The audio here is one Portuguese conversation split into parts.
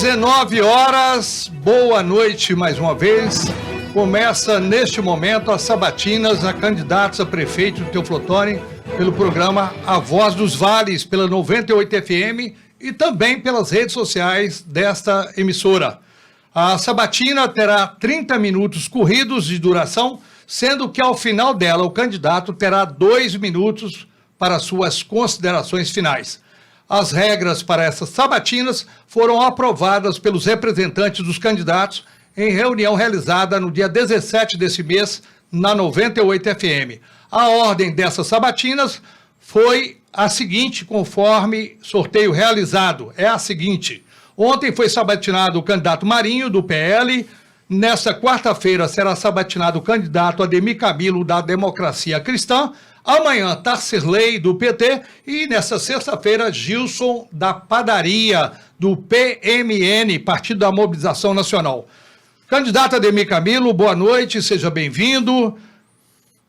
19 horas, boa noite mais uma vez. Começa neste momento as sabatinas a candidatos a prefeito do Teoflotone pelo programa A Voz dos Vales, pela 98 FM e também pelas redes sociais desta emissora. A sabatina terá 30 minutos corridos de duração, sendo que ao final dela o candidato terá 2 minutos para suas considerações finais. As regras para essas sabatinas foram aprovadas pelos representantes dos candidatos em reunião realizada no dia 17 desse mês, na 98 FM. A ordem dessas sabatinas foi a seguinte, conforme sorteio realizado. É a seguinte: ontem foi sabatinado o candidato Marinho, do PL. Nesta quarta-feira será sabatinado o candidato Ademir Camilo, da Democracia Cristã. Amanhã, Tarcirley, do PT. E nesta sexta-feira, Gilson, da Padaria, do PMN, Partido da Mobilização Nacional. Candidato Ademir Camilo, boa noite, seja bem-vindo.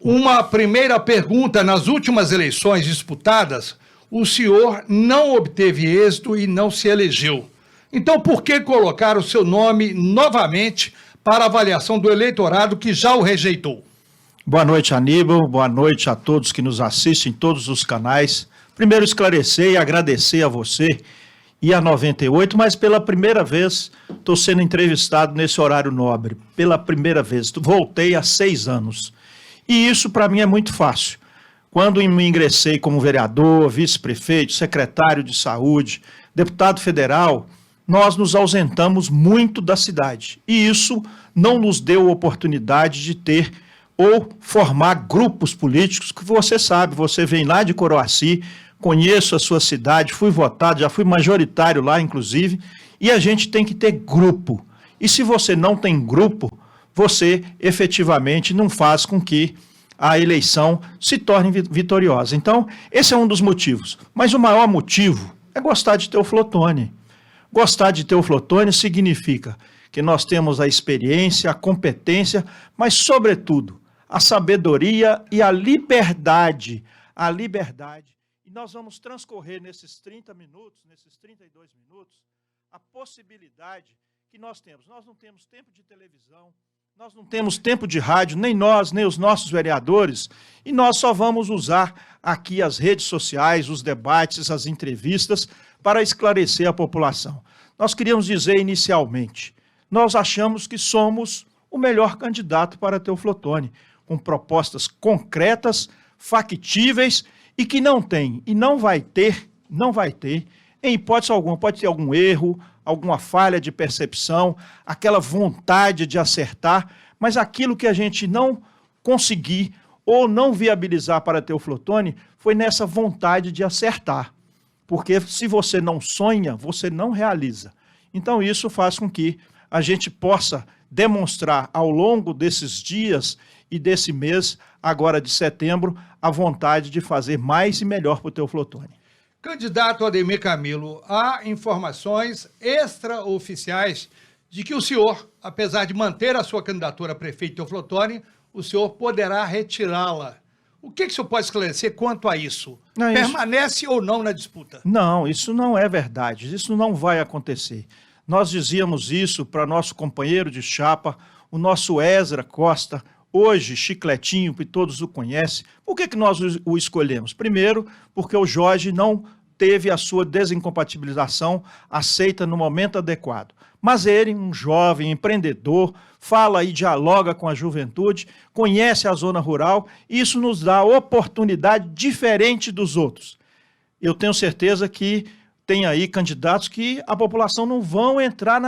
Uma primeira pergunta: nas últimas eleições disputadas, o senhor não obteve êxito e não se elegeu. Então, por que colocar o seu nome novamente para avaliação do eleitorado que já o rejeitou? Boa noite, Aníbal. Boa noite a todos que nos assistem em todos os canais. Primeiro, esclarecer e agradecer a você e a 98, mas pela primeira vez estou sendo entrevistado nesse horário nobre. Pela primeira vez. Voltei há 6 anos. E isso, para mim, é muito fácil. Quando me ingressei como vereador, vice-prefeito, secretário de saúde, deputado federal, nós nos ausentamos muito da cidade. E isso não nos deu oportunidade de ter ou formar grupos políticos, que você sabe, você vem lá de Coroaci, conheço a sua cidade, fui votado, já fui majoritário lá, inclusive, e a gente tem que ter grupo. E se você não tem grupo, você efetivamente não faz com que a eleição se torne vitoriosa. Então, esse é um dos motivos. Mas o maior motivo é gostar de Teoflotone. Gostar de Teoflotone significa que nós temos a experiência, a competência, mas, sobretudo, a sabedoria e a liberdade. A liberdade. E nós vamos transcorrer nesses 30 minutos, nesses 32 minutos, a possibilidade que nós temos. Nós não temos tempo de televisão, nós não temos tempo de rádio, nem nós, nem os nossos vereadores, e nós só vamos usar aqui as redes sociais, os debates, as entrevistas, para esclarecer a população. Nós queríamos dizer inicialmente, nós achamos que somos o melhor candidato para Teoflotone, com propostas concretas, factíveis e que não tem e não vai ter, em hipótese alguma, pode ter algum erro, alguma falha de percepção, aquela vontade de acertar, mas aquilo que a gente não conseguir ou não viabilizar para Teoflotone foi nessa vontade de acertar. Porque se você não sonha, você não realiza. Então isso faz com que a gente possa demonstrar ao longo desses dias e desse mês, agora de setembro, a vontade de fazer mais e melhor para o Teoflotone. Candidato Ademir Camilo, há informações extraoficiais de que o senhor, apesar de manter a sua candidatura a prefeito de Teoflotone, o senhor poderá retirá-la. O que o senhor pode esclarecer quanto a isso? Não, permanece ou não na disputa? Não, isso não é verdade, isso não vai acontecer. Nós dizíamos isso para nosso companheiro de chapa, o nosso Ezra Costa, hoje Chicletinho, que todos o conhecem. Por que nós o escolhemos? Primeiro, porque o Jorge não teve a sua desincompatibilização aceita no momento adequado. Mas ele, um jovem empreendedor, fala e dialoga com a juventude, conhece a zona rural, e isso nos dá oportunidade diferente dos outros. Eu tenho certeza que tem aí candidatos que a população não vão entrar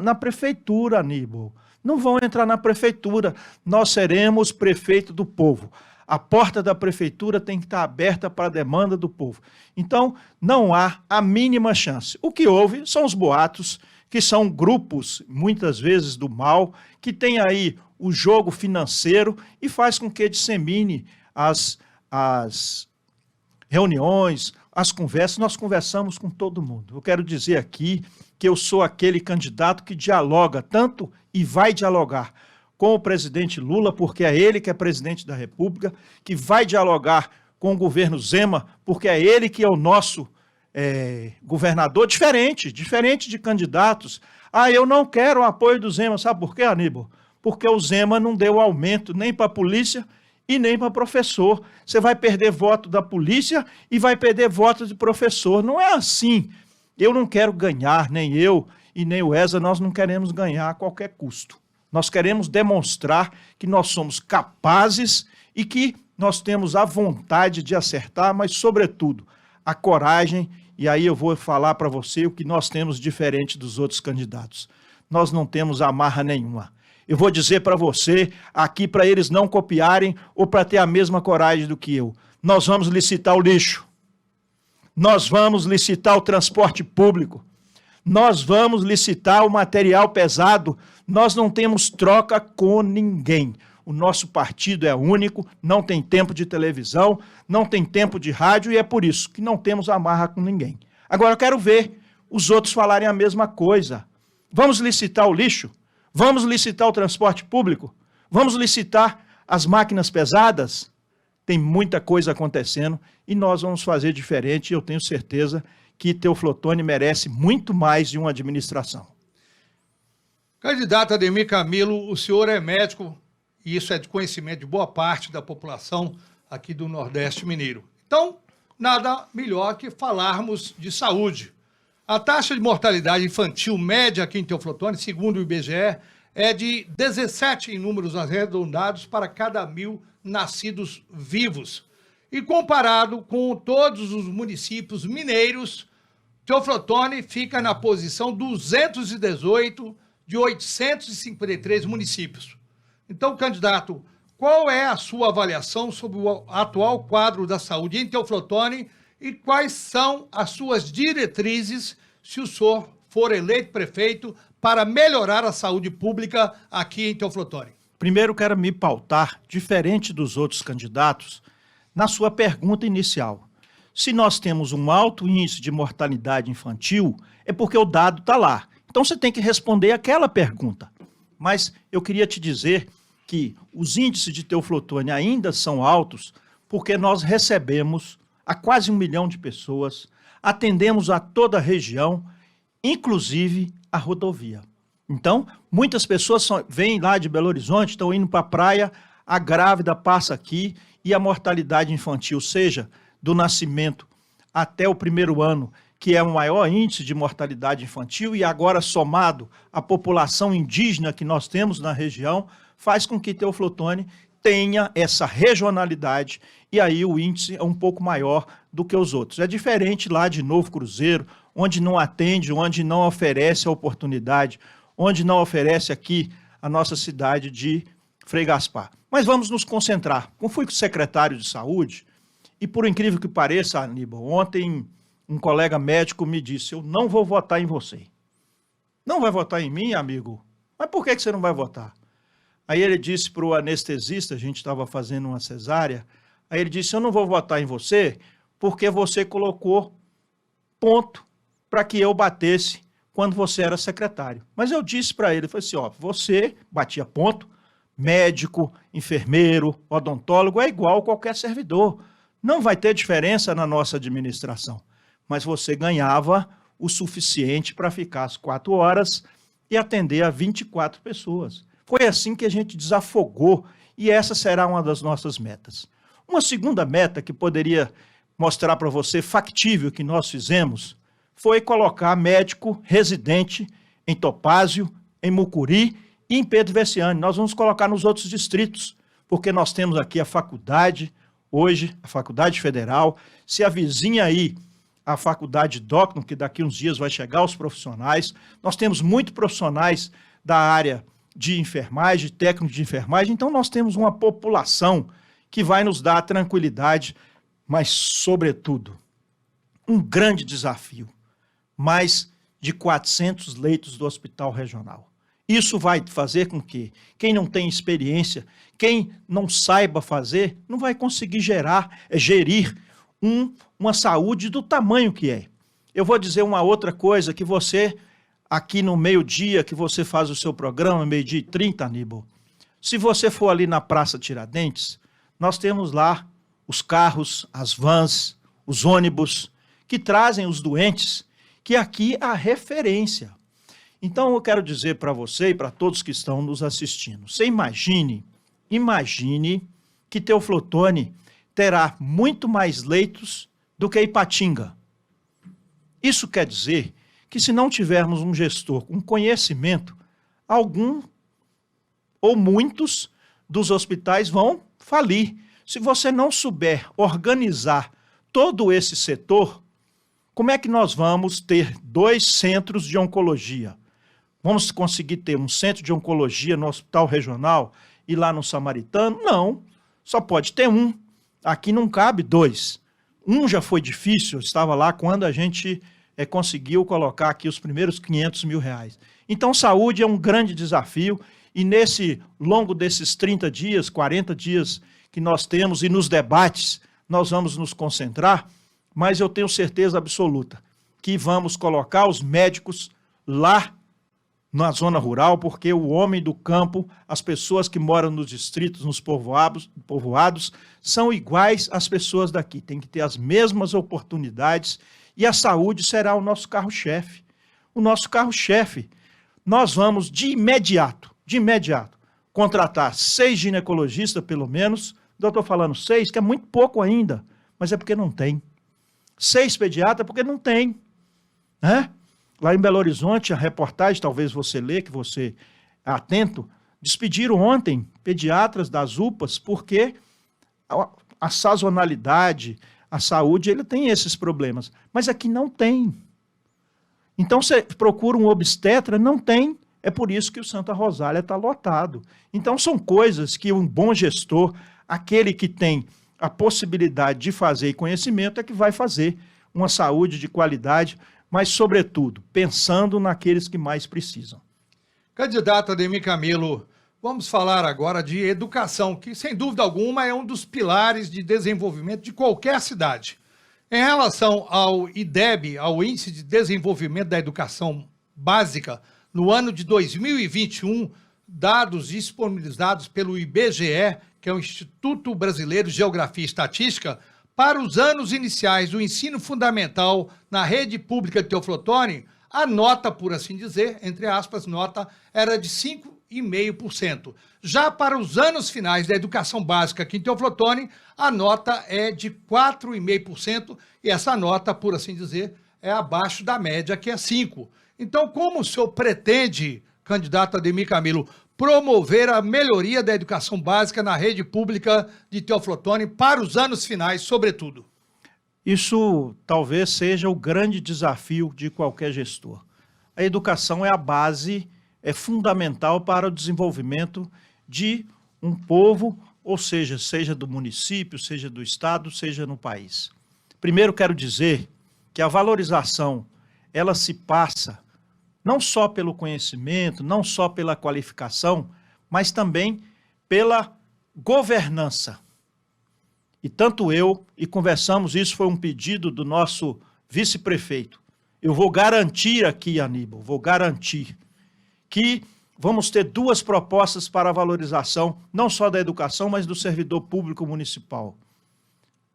na prefeitura, Aníbal. Não vão entrar na prefeitura. Nós seremos prefeito do povo. A porta da prefeitura tem que estar aberta para a demanda do povo. Então, não há a mínima chance. O que houve são os boatos, que são grupos, muitas vezes, do mal, que tem aí o jogo financeiro e faz com que dissemine as reuniões, as conversas. Nós conversamos com todo mundo. Eu quero dizer aqui que eu sou aquele candidato que dialoga tanto e vai dialogar com o presidente Lula, porque é ele que é presidente da República, que vai dialogar com o governo Zema, porque é ele que é o nosso governador, diferente de candidatos. Eu não quero o apoio do Zema. Sabe por quê, Aníbal? Porque o Zema não deu aumento nem para a polícia e nem para professor. Você vai perder voto da polícia e vai perder voto de professor. Não é assim. Eu não quero ganhar, nem eu e nem o ESA, nós não queremos ganhar a qualquer custo. Nós queremos demonstrar que nós somos capazes e que nós temos a vontade de acertar, mas, sobretudo, a coragem. E aí eu vou falar para você o que nós temos diferente dos outros candidatos. Nós não temos amarra nenhuma. Eu vou dizer para você, aqui, para eles não copiarem ou para ter a mesma coragem do que eu. Nós vamos licitar o lixo. Nós vamos licitar o transporte público. Nós vamos licitar o material pesado. Nós não temos troca com ninguém. O nosso partido é único, não tem tempo de televisão, não tem tempo de rádio e é por isso que não temos amarra com ninguém. Agora eu quero ver os outros falarem a mesma coisa. Vamos licitar o lixo? Vamos licitar o transporte público? Vamos licitar as máquinas pesadas? Tem muita coisa acontecendo e nós vamos fazer diferente e eu tenho certeza que Teoflotone merece muito mais de uma administração. Candidato Ademir Camilo, o senhor é médico e isso é de conhecimento de boa parte da população aqui do Nordeste Mineiro. Então, nada melhor que falarmos de saúde. A taxa de mortalidade infantil média aqui em Teoflotone, segundo o IBGE, é de 17 em números arredondados para cada 1.000 nascidos vivos. E comparado com todos os municípios mineiros, Teoflotone fica na posição 218 de 853 municípios. Então, candidato, qual é a sua avaliação sobre o atual quadro da saúde em Teoflotone e quais são as suas diretrizes se o senhor for eleito prefeito para melhorar a saúde pública aqui em Teoflotone? Primeiro, quero me pautar, diferente dos outros candidatos, na sua pergunta inicial. Se nós temos um alto índice de mortalidade infantil, é porque o dado está lá. Então, você tem que responder aquela pergunta. Mas eu queria te dizer que os índices de Teoflotone ainda são altos porque nós recebemos a quase 1 milhão de pessoas, atendemos a toda a região, inclusive a rodovia. Então, muitas pessoas vêm lá de Belo Horizonte, estão indo para a praia, a grávida passa aqui e a mortalidade infantil, seja do nascimento até o 1º ano, que é o maior índice de mortalidade infantil, e agora somado à população indígena que nós temos na região, faz com que Teoflotone tenha essa regionalidade, e aí o índice é um pouco maior do que os outros. É diferente lá de Novo Cruzeiro, onde não atende, onde não oferece a oportunidade, onde não oferece aqui a nossa cidade de Frei Gaspar. Mas vamos nos concentrar. Como fui secretário de saúde, e por incrível que pareça, Aníbal, ontem um colega médico me disse, eu não vou votar em você. Não vai votar em mim, amigo? Mas por que você não vai votar? Aí ele disse para o anestesista, a gente estava fazendo uma cesárea, aí ele disse, eu não vou votar em você porque você colocou ponto para que eu batesse quando você era secretário. Mas eu disse para ele, falei assim, você batia ponto, médico, enfermeiro, odontólogo, é igual a qualquer servidor. Não vai ter diferença na nossa administração. Mas você ganhava o suficiente para ficar às 4 horas e atender a 24 pessoas. Foi assim que a gente desafogou e essa será uma das nossas metas. Uma segunda meta que poderia mostrar para você factível que nós fizemos foi colocar médico residente em Topázio, em Mucuri e em Pedro Veciani. Nós vamos colocar nos outros distritos, porque nós temos aqui a faculdade, hoje, a Faculdade Federal, se avizinha aí a Faculdade Docno, que daqui uns dias vai chegar os profissionais. Nós temos muitos profissionais da área de enfermagem, técnicos de enfermagem, então nós temos uma população que vai nos dar tranquilidade, mas, sobretudo, um grande desafio, mais de 400 leitos do Hospital Regional. Isso vai fazer com que quem não tem experiência, quem não saiba fazer, não vai conseguir gerir uma saúde do tamanho que é. Eu vou dizer uma outra coisa que você, aqui no meio-dia, que você faz o seu programa, 12h30, Aníbal, se você for ali na Praça Tiradentes, nós temos lá os carros, as vans, os ônibus, que trazem os doentes, que aqui há referência. Então, eu quero dizer para você e para todos que estão nos assistindo, você imagine que Teoflotone terá muito mais leitos do que Ipatinga. Isso quer dizer que se não tivermos um gestor com conhecimento, algum ou muitos dos hospitais vão falir. Se você não souber organizar todo esse setor, como é que nós vamos ter 2 centros de oncologia? Vamos conseguir ter um centro de oncologia no hospital regional e lá no Samaritano? Não, só pode ter um. Aqui não cabe 2. Um já foi difícil, eu estava lá quando a gente conseguiu colocar aqui os primeiros 500 mil reais. Então, saúde é um grande desafio e nesse longo desses 30 dias, 40 dias que nós temos e nos debates, nós vamos nos concentrar, mas eu tenho certeza absoluta que vamos colocar os médicos lá na zona rural, porque o homem do campo, as pessoas que moram nos distritos, nos povoados, são iguais às pessoas daqui, tem que ter as mesmas oportunidades e a saúde será o nosso carro-chefe. O nosso carro-chefe. Nós vamos de imediato, contratar 6 ginecologistas pelo menos, eu estou falando 6, que é muito pouco ainda, mas é porque não tem. 6 pediatras porque não tem, né? Lá em Belo Horizonte, a reportagem, talvez você lê, que você é atento, despediram ontem pediatras das UPAs porque a sazonalidade, a saúde, ele tem esses problemas. Mas aqui não tem. Então, você procura um obstetra, não tem. É por isso que o Santa Rosália está lotado. Então, são coisas que um bom gestor, aquele que tem a possibilidade de fazer e conhecimento, é que vai fazer uma saúde de qualidade, mas, sobretudo, pensando naqueles que mais precisam. Candidato Ademir Camilo, vamos falar agora de educação, que, sem dúvida alguma, é um dos pilares de desenvolvimento de qualquer cidade. Em relação ao IDEB, ao Índice de Desenvolvimento da Educação Básica, no ano de 2021, dados disponibilizados pelo IBGE, que é o Instituto Brasileiro de Geografia e Estatística, para os anos iniciais do ensino fundamental na rede pública de Teoflotone, a nota, por assim dizer, entre aspas, nota, era de 5,5%. Já para os anos finais da educação básica aqui em Teoflotone, a nota é de 4,5%, e essa nota, por assim dizer, é abaixo da média, que é 5%. Então, como o senhor pretende, candidato Ademir Camilo, promover a melhoria da educação básica na rede pública de Teoflotone para os anos finais, sobretudo? Isso talvez seja o grande desafio de qualquer gestor. A educação é a base, é fundamental para o desenvolvimento de um povo, ou seja do município, seja do estado, seja no país. Primeiro quero dizer que a valorização, ela se passa não só pelo conhecimento, não só pela qualificação, mas também pela governança. E tanto eu, e conversamos, isso foi um pedido do nosso vice-prefeito. Eu vou garantir aqui, Aníbal, vou garantir que vamos ter 2 propostas para a valorização, não só da educação, mas do servidor público municipal.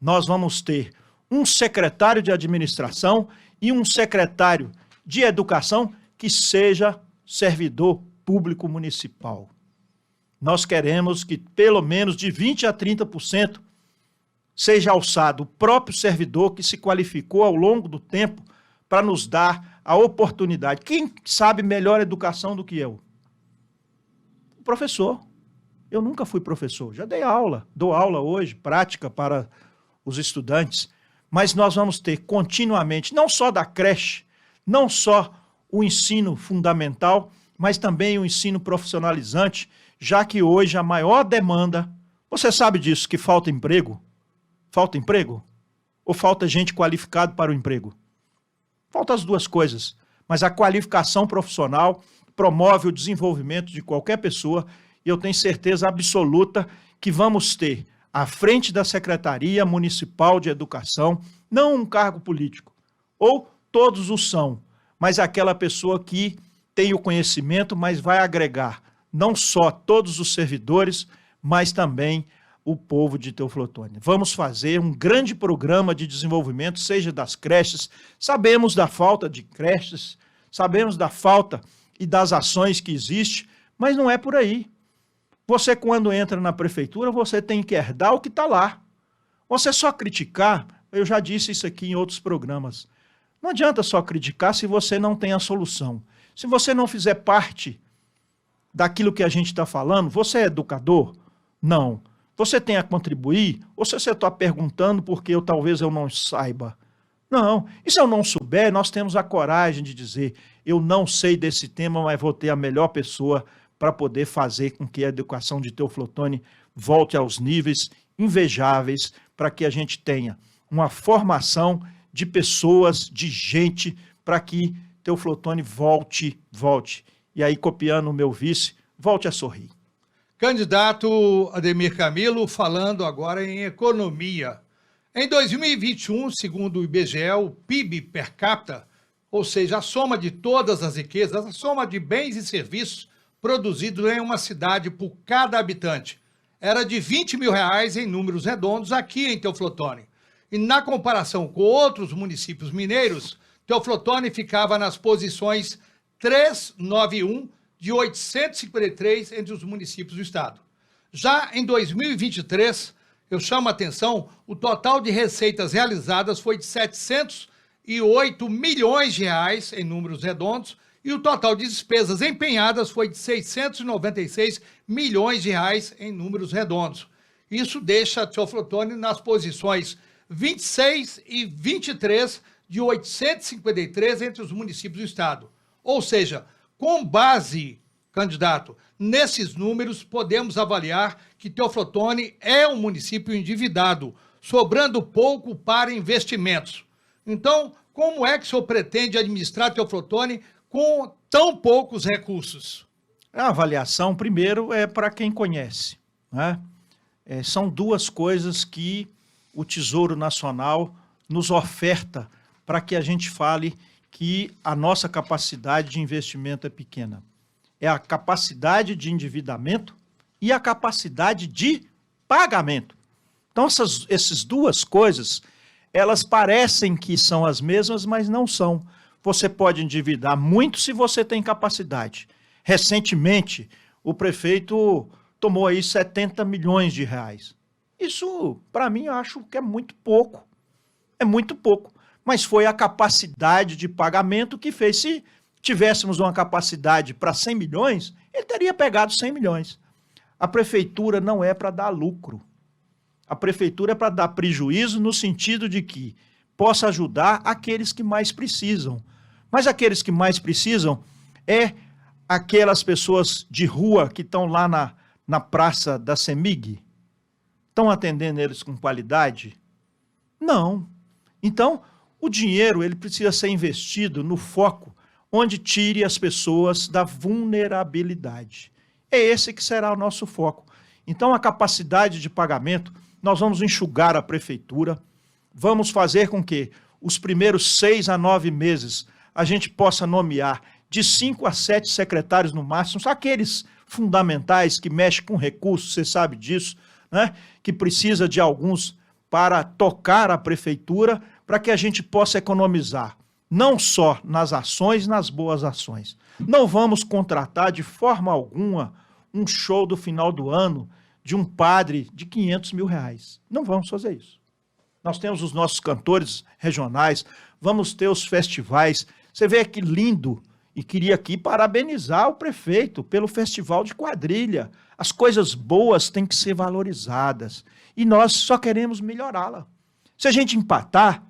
Nós vamos ter um secretário de administração e um secretário de educação que seja servidor público municipal. Nós queremos que pelo menos de 20% a 30% seja alçado o próprio servidor que se qualificou ao longo do tempo para nos dar a oportunidade. Quem sabe melhor educação do que eu? O professor. Eu nunca fui professor, já dei aula, dou aula hoje, prática para os estudantes, mas nós vamos ter continuamente, não só da creche, não só o ensino fundamental, mas também o ensino profissionalizante, já que hoje a maior demanda, você sabe disso, que falta emprego? Falta emprego? Ou falta gente qualificada para o emprego? Falta as 2 coisas, mas a qualificação profissional promove o desenvolvimento de qualquer pessoa e eu tenho certeza absoluta que vamos ter à frente da Secretaria Municipal de Educação, não um cargo político, ou todos o são, mas aquela pessoa que tem o conhecimento, mas vai agregar não só todos os servidores, mas também o povo de Teoflotone. Vamos fazer um grande programa de desenvolvimento, seja das creches. Sabemos da falta de creches, sabemos da falta e das ações que existem, mas não é por aí. Você, quando entra na prefeitura, você tem que herdar o que está lá. Você só criticar, eu já disse isso aqui em outros programas, não adianta só criticar se você não tem a solução. Se você não fizer parte daquilo que a gente está falando, você é educador? Não. Você tem a contribuir? Ou se você está perguntando porque talvez eu não saiba? Não. E se eu não souber, nós temos a coragem de dizer, eu não sei desse tema, mas vou ter a melhor pessoa para poder fazer com que a educação de Teoflotone volte aos níveis invejáveis, para que a gente tenha uma formação de pessoas, de gente, para que Teoflotone volte. E aí, copiando o meu vice, volte a sorrir. Candidato Ademir Camilo, falando agora em economia. Em 2021, segundo o IBGE, o PIB per capita, ou seja, a soma de todas as riquezas, a soma de bens e serviços produzidos em uma cidade por cada habitante, era de R$20 mil em números redondos aqui em Teoflotone. E na comparação com outros municípios mineiros, Teoflotone ficava nas posições 391 de 853 entre os municípios do estado. Já em 2023, eu chamo a atenção, o total de receitas realizadas foi de R$708 milhões em números redondos, e o total de despesas empenhadas foi de R$696 milhões em números redondos. Isso deixa Teoflotone nas posições 26 e 23 de 853 entre os municípios do estado. Ou seja, com base, candidato, nesses números, podemos avaliar que Teoflotone é um município endividado, sobrando pouco para investimentos. Então, como é que o senhor pretende administrar Teoflotone com tão poucos recursos? A avaliação, primeiro, é para quem conhece, né? São duas coisas que o Tesouro Nacional nos oferta para que a gente fale que a nossa capacidade de investimento é pequena. É a capacidade de endividamento e a capacidade de pagamento. Então, essas duas coisas, elas parecem que são as mesmas, mas não são. Você pode endividar muito se você tem capacidade. Recentemente, o prefeito tomou aí R$70 milhões. Isso, para mim, eu acho que é muito pouco. É muito pouco. Mas foi a capacidade de pagamento que fez. Se tivéssemos uma capacidade para 100 milhões, ele teria pegado 100 milhões. A prefeitura não é para dar lucro. A prefeitura é para dar prejuízo no sentido de que possa ajudar aqueles que mais precisam. Mas aqueles que mais precisam é aquelas pessoas de rua que estão lá na praça da CEMIG. Estão atendendo eles com qualidade? Não. Então, o dinheiro ele precisa ser investido no foco onde tire as pessoas da vulnerabilidade. É esse que será o nosso foco. Então, a capacidade de pagamento, nós vamos enxugar a prefeitura, vamos fazer com que os primeiros 6 a 9 meses a gente possa nomear de 5 a 7 secretários no máximo, só aqueles fundamentais que mexem com recursos, você sabe disso, né? Que precisa de alguns para tocar a prefeitura, para que a gente possa economizar, não só nas ações, nas boas ações. Não vamos contratar de forma alguma um show do final do ano de um padre de R$500 mil. Não vamos fazer isso. Nós temos os nossos cantores regionais, vamos ter os festivais. Você vê que lindo, e queria aqui parabenizar o prefeito pelo festival de quadrilha. As coisas boas têm que ser valorizadas e nós só queremos melhorá-la. Se a gente empatar,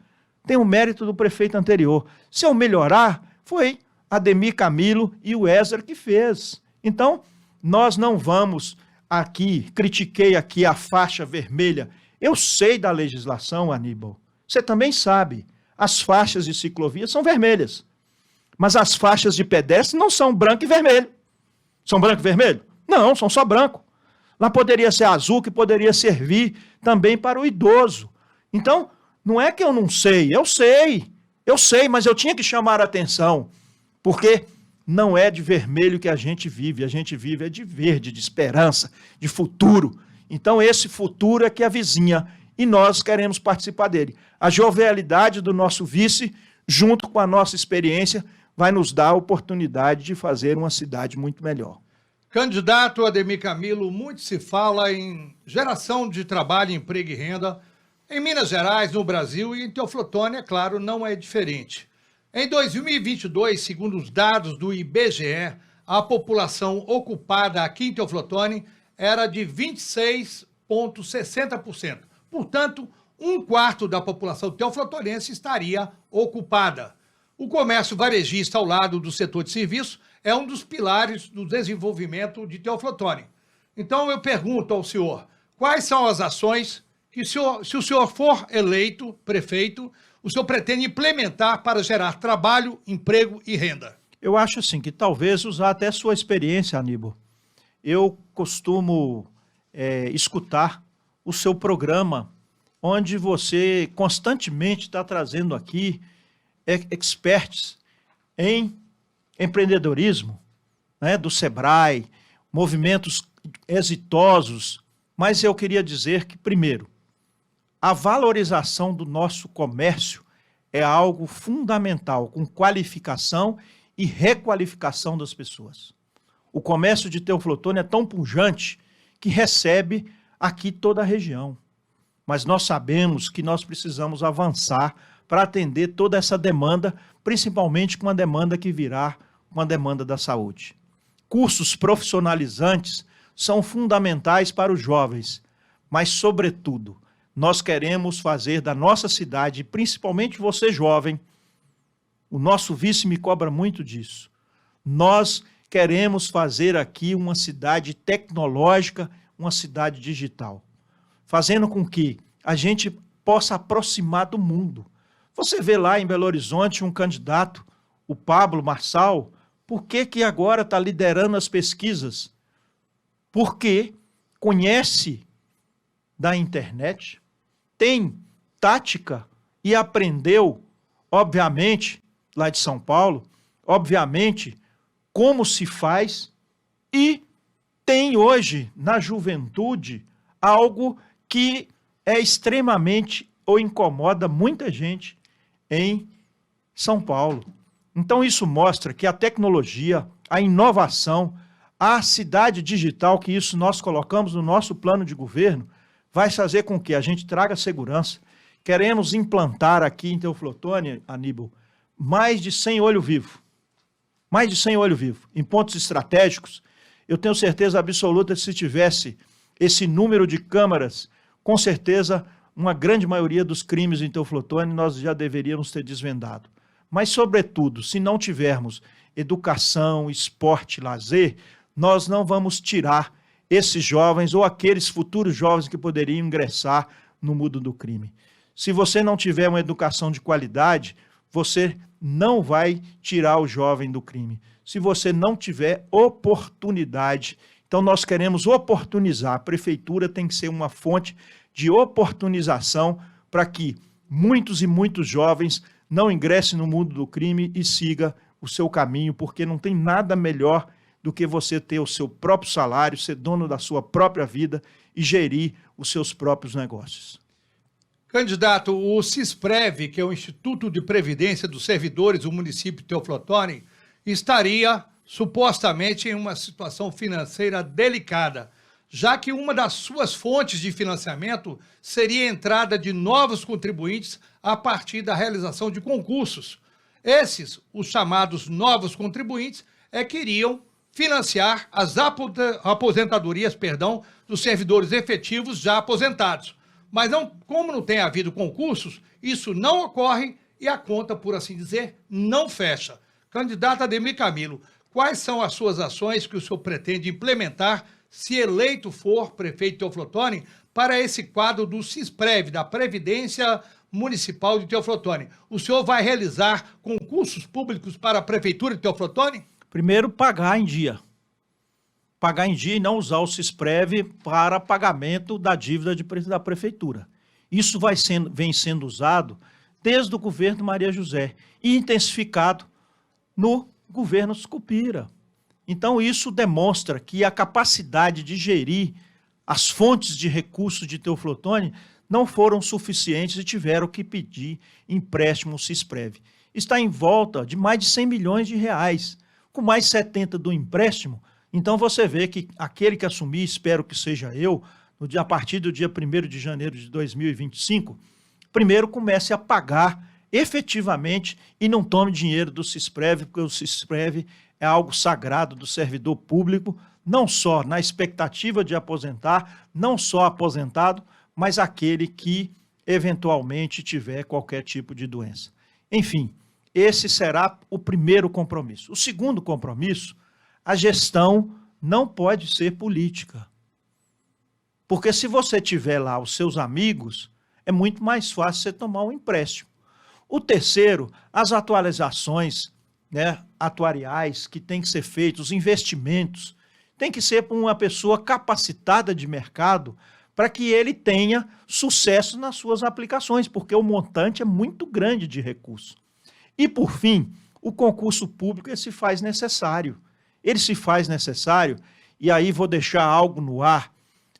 tem o mérito do prefeito anterior. Se eu melhorar, foi Ademir Camilo e o Ézer que fez. Então, nós não vamos aqui, critiquei aqui a faixa vermelha. Eu sei da legislação, Aníbal. Você também sabe, as faixas de ciclovia são vermelhas. Mas as faixas de pedestre não são branco e vermelho. São branco e vermelho? Não, são só branco. Lá poderia ser azul, que poderia servir também para o idoso. Então, não é que eu não sei, eu sei, mas eu tinha que chamar a atenção, porque não é de vermelho que a gente vive é de verde, de esperança, de futuro. Então, esse futuro é que avizinha e nós queremos participar dele. A jovialidade do nosso vice, junto com a nossa experiência, vai nos dar a oportunidade de fazer uma cidade muito melhor. Candidato Ademir Camilo, muito se fala em geração de trabalho, emprego e renda em Minas Gerais, no Brasil, e em Teoflotone, é claro, não é diferente. Em 2022, segundo os dados do IBGE, a população ocupada aqui em Teoflotone era de 26,60%. Portanto, um quarto da população teoflotonense estaria ocupada. O comércio varejista ao lado do setor de serviço é um dos pilares do desenvolvimento de Teoflotone. Então eu pergunto ao senhor, quais são as ações que, se o senhor for eleito prefeito, o senhor pretende implementar para gerar trabalho, emprego e renda? Eu acho assim, que talvez usar até sua experiência, Aníbal. Eu costumo escutar o seu programa, onde você constantemente está trazendo aqui experts em empreendedorismo, né, do Sebrae, movimentos exitosos, mas eu queria dizer que, primeiro, a valorização do nosso comércio é algo fundamental, com qualificação e requalificação das pessoas. O comércio de Teoflotone é tão pujante que recebe aqui toda a região, mas nós sabemos que nós precisamos avançar para atender toda essa demanda, principalmente com a demanda que virá com a demanda da saúde. Cursos profissionalizantes são fundamentais para os jovens, mas, sobretudo, nós queremos fazer da nossa cidade, principalmente você jovem, o nosso vice me cobra muito disso, nós queremos fazer aqui uma cidade tecnológica, uma cidade digital, fazendo com que a gente possa aproximar do mundo. Você vê lá em Belo Horizonte um candidato, o Pablo Marçal, por que agora está liderando as pesquisas? Porque conhece da internet, tem tática e aprendeu, obviamente, lá de São Paulo, obviamente, como se faz, e tem hoje na juventude algo que é extremamente ou incomoda muita gente em São Paulo. Então isso mostra que a tecnologia, a inovação, a cidade digital, que isso nós colocamos no nosso plano de governo, vai fazer com que a gente traga segurança. Queremos implantar aqui em Teoflotone, Aníbal, mais de 100 olho-vivo. Mais de 100 olho-vivo. Em pontos estratégicos, eu tenho certeza absoluta que se tivesse esse número de câmaras, com certeza uma grande maioria dos crimes em Teoflotone nós já deveríamos ter desvendado. Mas, sobretudo, se não tivermos educação, esporte, lazer, nós não vamos tirar esses jovens ou aqueles futuros jovens que poderiam ingressar no mundo do crime. Se você não tiver uma educação de qualidade, você não vai tirar o jovem do crime. Se você não tiver oportunidade, então nós queremos oportunizar. A prefeitura tem que ser uma fonte de oportunização para que muitos e muitos jovens não ingresse no mundo do crime e siga o seu caminho, porque não tem nada melhor do que você ter o seu próprio salário, ser dono da sua própria vida e gerir os seus próprios negócios. Candidato, o Cisprev, que é o Instituto de Previdência dos Servidores do município de Teoflotone, estaria supostamente em uma situação financeira delicada, já que uma das suas fontes de financiamento seria a entrada de novos contribuintes a partir da realização de concursos. Esses, os chamados novos contribuintes, que iriam financiar as aposentadorias, dos servidores efetivos já aposentados. Mas como não tem havido concursos, isso não ocorre e a conta, por assim dizer, não fecha. Candidato Ademir Camilo, quais são as suas ações que o senhor pretende implementar, se eleito for prefeito de Teoflotone, para esse quadro do Cisprev, da Previdência Municipal de Teoflotone? O senhor vai realizar concursos públicos para a Prefeitura de Teoflotone? Primeiro, pagar em dia. Pagar em dia e não usar o Cisprev para pagamento da dívida da Prefeitura. Isso vem sendo usado desde o governo Maria José e intensificado no governo Sucupira. Então, isso demonstra que a capacidade de gerir as fontes de recursos de Teoflotone não foram suficientes e tiveram que pedir empréstimo Sisprev. Está em volta de mais de 100 milhões de reais, com mais 70 do empréstimo. Então você vê que aquele que assumir, espero que seja eu, a partir do dia 1º de janeiro de 2025, primeiro comece a pagar efetivamente e não tome dinheiro do Sisprev, porque o Sisprev é algo sagrado do servidor público, não só na expectativa de aposentar, não só aposentado, mas aquele que eventualmente tiver qualquer tipo de doença. Enfim, esse será o primeiro compromisso. O segundo compromisso, a gestão não pode ser política. Porque se você tiver lá os seus amigos, é muito mais fácil você tomar um empréstimo. O terceiro, as atualizações, atuariais que têm que ser feitos, os investimentos, tem que ser por uma pessoa capacitada de mercado para que ele tenha sucesso nas suas aplicações, porque o montante é muito grande de recurso. E, por fim, o concurso público ele se faz necessário. Ele se faz necessário, e aí vou deixar algo no ar,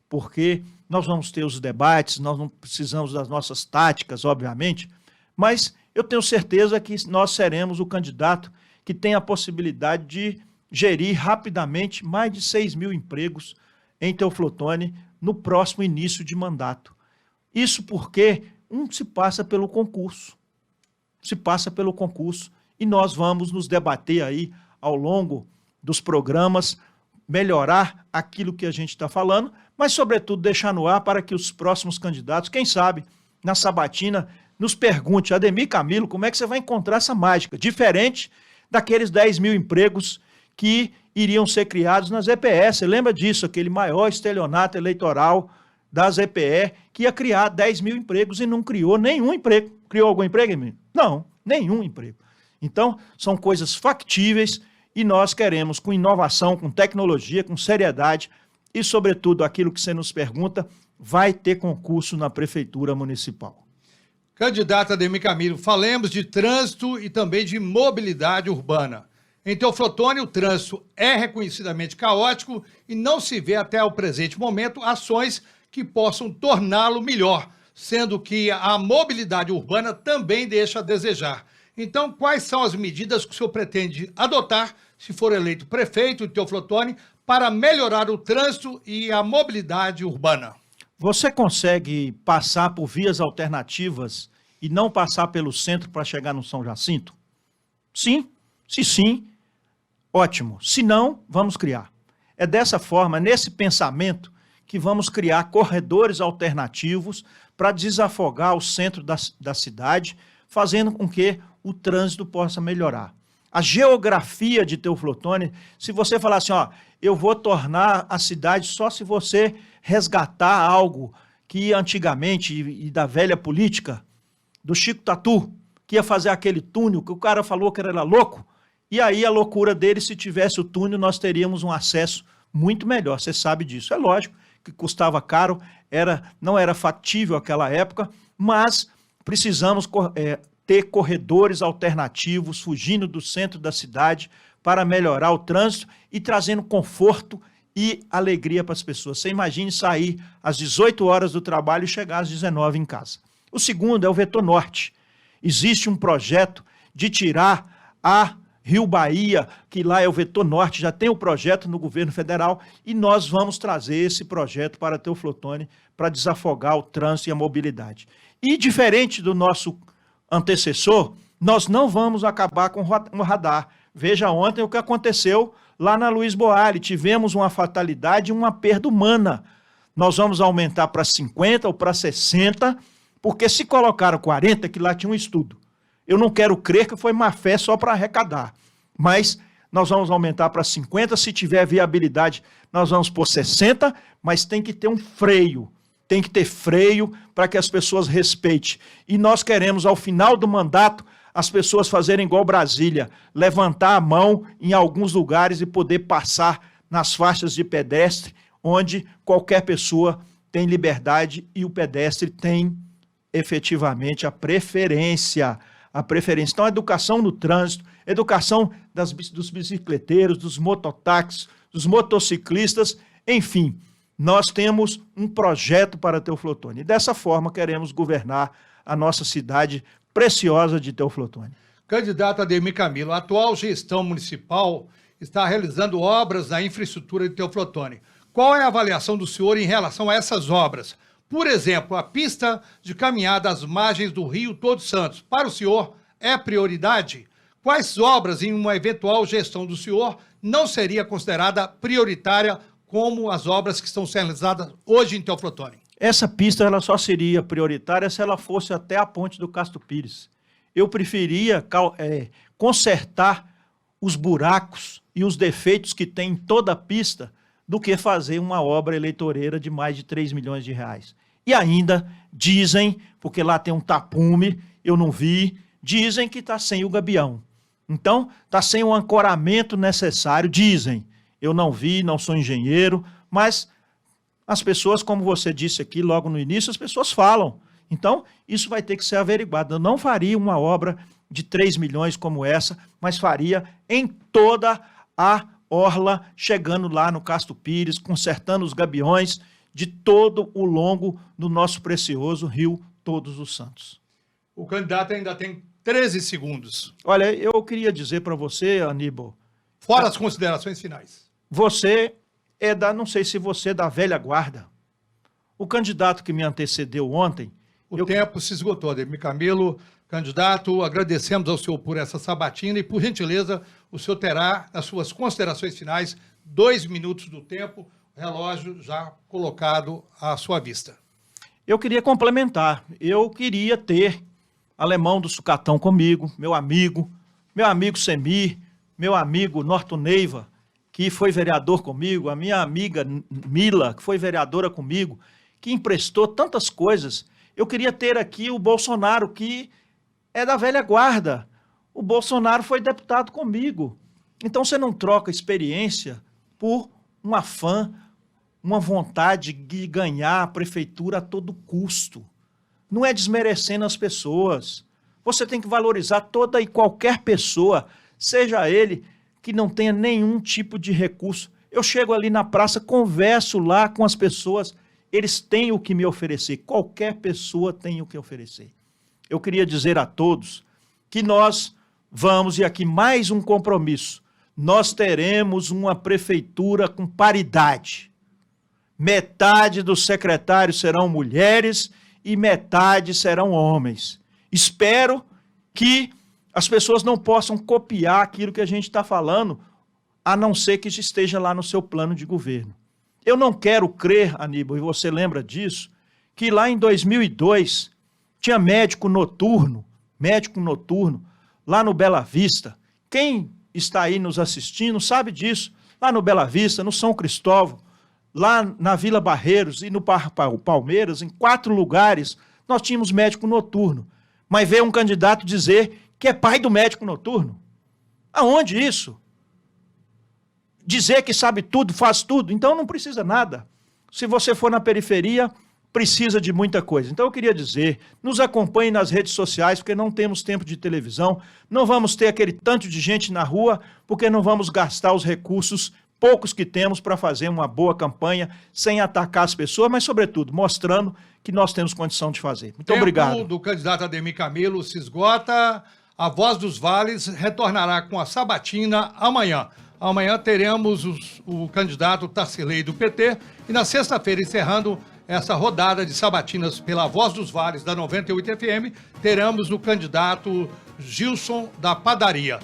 porque nós vamos ter os debates, nós não precisamos das nossas táticas, obviamente, mas eu tenho certeza que nós seremos o candidato que tem a possibilidade de gerir rapidamente mais de 6 mil empregos em Teoflotone no próximo início de mandato. Isso porque se passa pelo concurso. Se passa pelo concurso e nós vamos nos debater aí ao longo dos programas, melhorar aquilo que a gente está falando, mas, sobretudo, deixar no ar para que os próximos candidatos, quem sabe, na sabatina, nos pergunte, Ademir Camilo, como é que você vai encontrar essa mágica? Diferente daqueles 10 mil empregos que iriam ser criados nas EPE. Você lembra disso, aquele maior estelionato eleitoral das EPE, que ia criar 10 mil empregos e não criou nenhum emprego. Criou algum emprego, Emílio? Não, nenhum emprego. Então, são coisas factíveis e nós queremos, com inovação, com tecnologia, com seriedade e, sobretudo, aquilo que você nos pergunta, vai ter concurso na Prefeitura Municipal. Candidato Ademir Camilo, falemos de trânsito e também de mobilidade urbana. Em Teoflotone, o trânsito é reconhecidamente caótico e não se vê até o presente momento ações que possam torná-lo melhor, sendo que a mobilidade urbana também deixa a desejar. Então, quais são as medidas que o senhor pretende adotar, se for eleito prefeito de Teoflotone, para melhorar o trânsito e a mobilidade urbana? Você consegue passar por vias alternativas e não passar pelo centro para chegar no São Jacinto? Sim. Se sim, ótimo. Se não, vamos criar. É dessa forma, nesse pensamento, que vamos criar corredores alternativos para desafogar o centro da cidade, fazendo com que o trânsito possa melhorar. A geografia de Teoflotone, se você falar assim, eu vou tornar a cidade só se você resgatar algo que antigamente, e da velha política, do Chico Tatu, que ia fazer aquele túnel, que o cara falou que era louco, e aí a loucura dele, se tivesse o túnel, nós teríamos um acesso muito melhor, você sabe disso. É lógico que custava caro, não era factível naquela época, mas precisamos ter corredores alternativos, fugindo do centro da cidade, para melhorar o trânsito e trazendo conforto e alegria para as pessoas. Você imagine sair às 18 horas do trabalho e chegar às 19 em casa. O segundo é o Vetor Norte. Existe um projeto de tirar a Rio Bahia, que lá é o Vetor Norte, já tem o projeto no governo federal, e nós vamos trazer esse projeto para Teoflotone para desafogar o trânsito e a mobilidade. E diferente do nosso antecessor, nós não vamos acabar com o radar. Veja ontem o que aconteceu lá na Luiz Boalli, tivemos uma fatalidade e uma perda humana. Nós vamos aumentar para 50 ou para 60, porque se colocaram 40, que lá tinha um estudo. Eu não quero crer que foi má fé só para arrecadar, mas nós vamos aumentar para 50, se tiver viabilidade, nós vamos por 60, mas tem que ter um freio, tem que ter freio para que as pessoas respeitem. E nós queremos, ao final do mandato, as pessoas fazerem igual Brasília, levantar a mão em alguns lugares e poder passar nas faixas de pedestre, onde qualquer pessoa tem liberdade e o pedestre tem efetivamente a preferência. Então, a educação no trânsito, educação dos bicicleteiros, dos mototáxis, dos motociclistas, enfim, nós temos um projeto para Teoflotone. E dessa forma queremos governar a nossa cidade preciosa de Teoflotone. Candidato Ademir Camilo, a atual gestão municipal está realizando obras na infraestrutura de Teoflotone. Qual é a avaliação do senhor em relação a essas obras? Por exemplo, a pista de caminhada às margens do Rio Todos Santos, para o senhor, é prioridade? Quais obras em uma eventual gestão do senhor não seria considerada prioritária como as obras que estão sendo realizadas hoje em Teoflotone? Essa pista ela só seria prioritária se ela fosse até a ponte do Castro Pires. Eu preferia consertar os buracos e os defeitos que tem em toda a pista do que fazer uma obra eleitoreira de mais de 3 milhões de reais. E ainda dizem, porque lá tem um tapume, eu não vi, dizem que está sem o gabião. Então, está sem o ancoramento necessário, dizem. Eu não vi, não sou engenheiro, mas as pessoas, como você disse aqui logo no início, as pessoas falam. Então, isso vai ter que ser averiguado. Eu não faria uma obra de 3 milhões como essa, mas faria em toda a orla, chegando lá no Castro Pires, consertando os gabiões de todo o longo do nosso precioso Rio Todos os Santos. O candidato ainda tem 13 segundos. Olha, eu queria dizer para você, Aníbal... Fora as considerações finais. Você é não sei se você é da velha guarda. O candidato que me antecedeu ontem... O tempo se esgotou, Ademir Camilo. Candidato, agradecemos ao senhor por essa sabatina e, por gentileza, o senhor terá, nas suas considerações finais, 2 minutos do tempo, relógio já colocado à sua vista. Eu queria complementar. Eu queria ter Alemão do Sucatão comigo, meu amigo Semir, meu amigo Norton Neiva, que foi vereador comigo, a minha amiga Mila, que foi vereadora comigo, que emprestou tantas coisas. Eu queria ter aqui o Bolsonaro, que é da velha guarda. O Bolsonaro foi deputado comigo. Então você não troca experiência por um afã, uma vontade de ganhar a prefeitura a todo custo. Não é desmerecendo as pessoas. Você tem que valorizar toda e qualquer pessoa, seja ele que não tenha nenhum tipo de recurso. Eu chego ali na praça, converso lá com as pessoas, eles têm o que me oferecer. Qualquer pessoa tem o que oferecer. Eu queria dizer a todos que nós vamos, e aqui mais um compromisso, nós teremos uma prefeitura com paridade. Metade dos secretários serão mulheres e metade serão homens. Espero que as pessoas não possam copiar aquilo que a gente está falando, a não ser que esteja lá no seu plano de governo. Eu não quero crer, Aníbal, e você lembra disso, que lá em 2002 tinha médico noturno, lá no Bela Vista. Quem está aí nos assistindo sabe disso. Lá no Bela Vista, no São Cristóvão, lá na Vila Barreiros e no Palmeiras, em 4 lugares, nós tínhamos médico noturno. Mas veio um candidato dizer que é pai do médico noturno. Aonde isso? Dizer que sabe tudo, faz tudo, então não precisa nada. Se você for na periferia, precisa de muita coisa. Então eu queria dizer, nos acompanhe nas redes sociais, porque não temos tempo de televisão, não vamos ter aquele tanto de gente na rua, porque não vamos gastar os recursos poucos que temos para fazer uma boa campanha, sem atacar as pessoas, mas sobretudo mostrando que nós temos condição de fazer. Muito obrigado. O tempo do candidato Ademir Camilo se esgota. A Voz dos Vales retornará com a sabatina amanhã. Amanhã teremos o candidato Tarcilei do PT e na sexta-feira, encerrando essa rodada de sabatinas pela Voz dos Vales da 98 FM, teremos o candidato Gilson da Padaria.